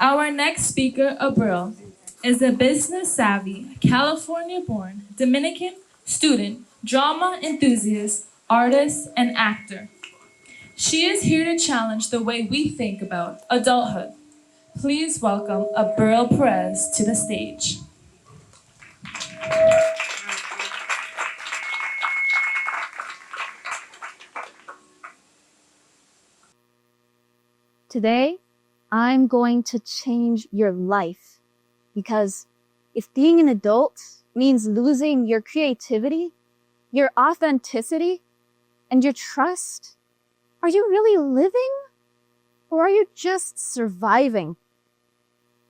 Our next speaker, Abril, is a business-savvy, California-born, Dominican student, drama enthusiast, artist, and actor. She is here to challenge the way we think about adulthood. Please welcome Abril Perez to the stage. Today, I'm going to change your life because if being an adult means losing your creativity, your authenticity, and your trust, are you really living or are you just surviving?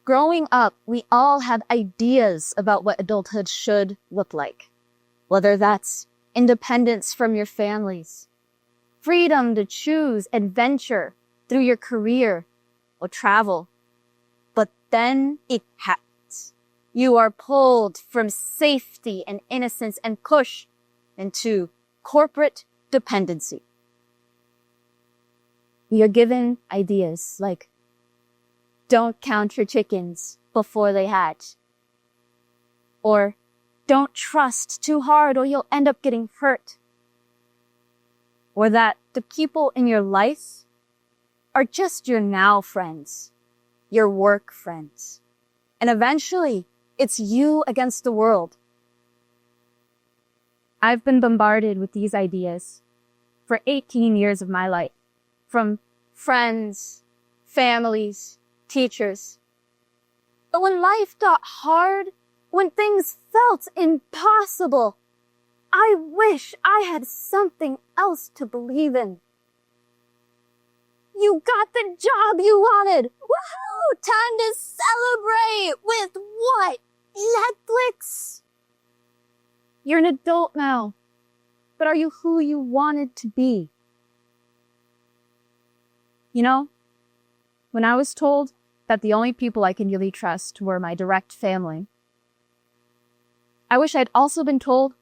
Growing up, we all had ideas about what adulthood should look like, whether that's independence from your families, freedom to choose adventure through your career or travel. But then it happens. You are pulled from safety and innocence and pushed into corporate dependency. You're given ideas like, don't count your chickens before they hatch. Or, don't trust too hard or you'll end up getting hurt. Or that the people in your life are just your now friends, your work friends. And eventually, it's you against the world. I've been bombarded with these ideas for 18 years of my life, from friends, families, teachers. But when life got hard, when things felt impossible, I wish I had something else to believe in. You got the job you wanted. Woohoo! Time to celebrate with what? Netflix? You're an adult now, but are you who you wanted to be? You know, when I was told that the only people I can really trust were my direct family, I wish I'd also been told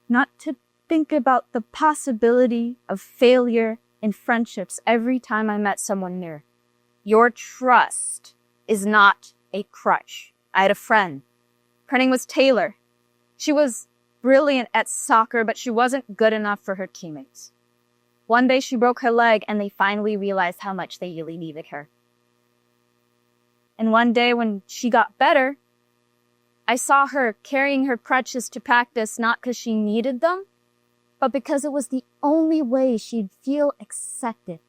not to think about the possibility of failure in friendships every time I met someone new. Your trust is not a crutch. I had a friend. Her name was Taylor. She was brilliant at soccer, but she wasn't good enough for her teammates. One day she broke her leg and they finally realized how much they really needed her. And one day when she got better, I saw her carrying her crutches to practice not because she needed them, but because it was the only way she'd feel accepted.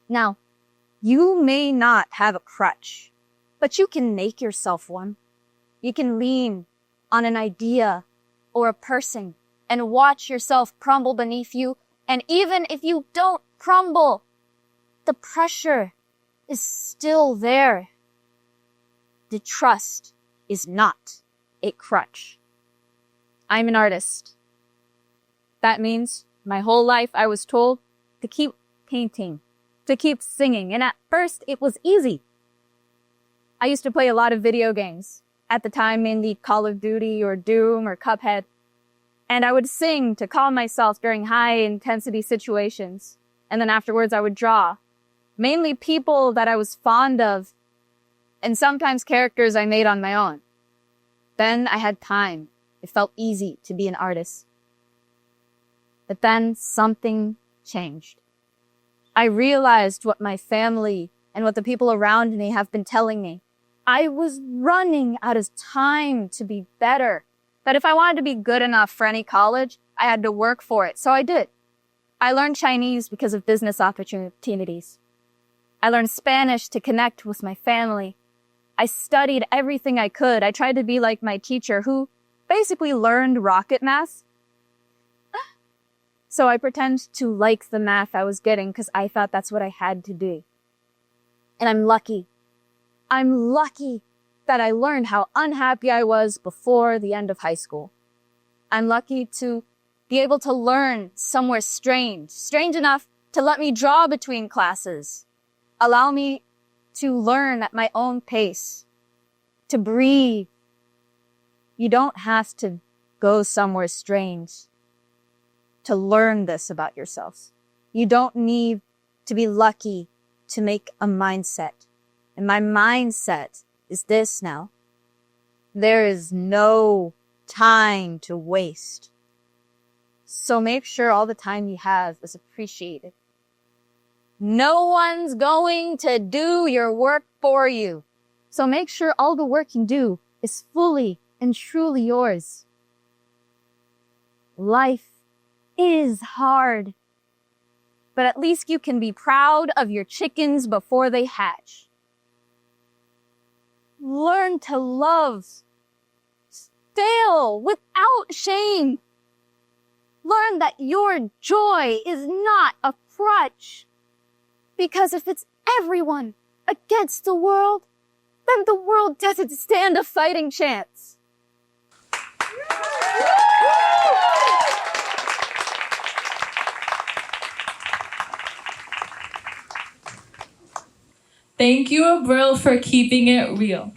Now, you may not have a crutch, but you can make yourself one. You can lean on an idea or a person and watch yourself crumble beneath you. And even if you don't crumble, the pressure is still there. The trust is not a crutch. I'm an artist. That means my whole life I was told to keep painting, to keep singing. And at first it was easy. I used to play a lot of video games. At the time, mainly Call of Duty or Doom or Cuphead. And I would sing to calm myself during high intensity situations. And then afterwards I would draw. Mainly people that I was fond of and sometimes characters I made on my own. Then I had time. It felt easy to be an artist. But then something changed. I realized what my family and what the people around me have been telling me. I was running out of time to be better. That if I wanted to be good enough for any college, I had to work for it. So I did. I learned Chinese because of business opportunities. I learned Spanish to connect with my family. I studied everything I could. I tried to be like my teacher who basically learned rocket math. So I pretend to like the math I was getting because I thought that's what I had to do. And I'm lucky. I'm lucky that I learned how unhappy I was before the end of high school. I'm lucky to be able to learn somewhere strange enough to let me draw between classes, allow me to learn at my own pace, to breathe. You don't have to go somewhere strange to learn this about yourself. You don't need to be lucky to make a mindset And my mindset is this now. There is no time to waste. So make sure all the time you have is appreciated. No one's going to do your work for you. So make sure all the work you do is fully and truly yours. Life is hard, but at least you can be proud of your chickens before they hatch. Learn to love. Fail without shame. Learn that your joy is not a crutch. Because if it's everyone against the world, then the world doesn't stand a fighting chance. Thank you, Abril, for keeping it real.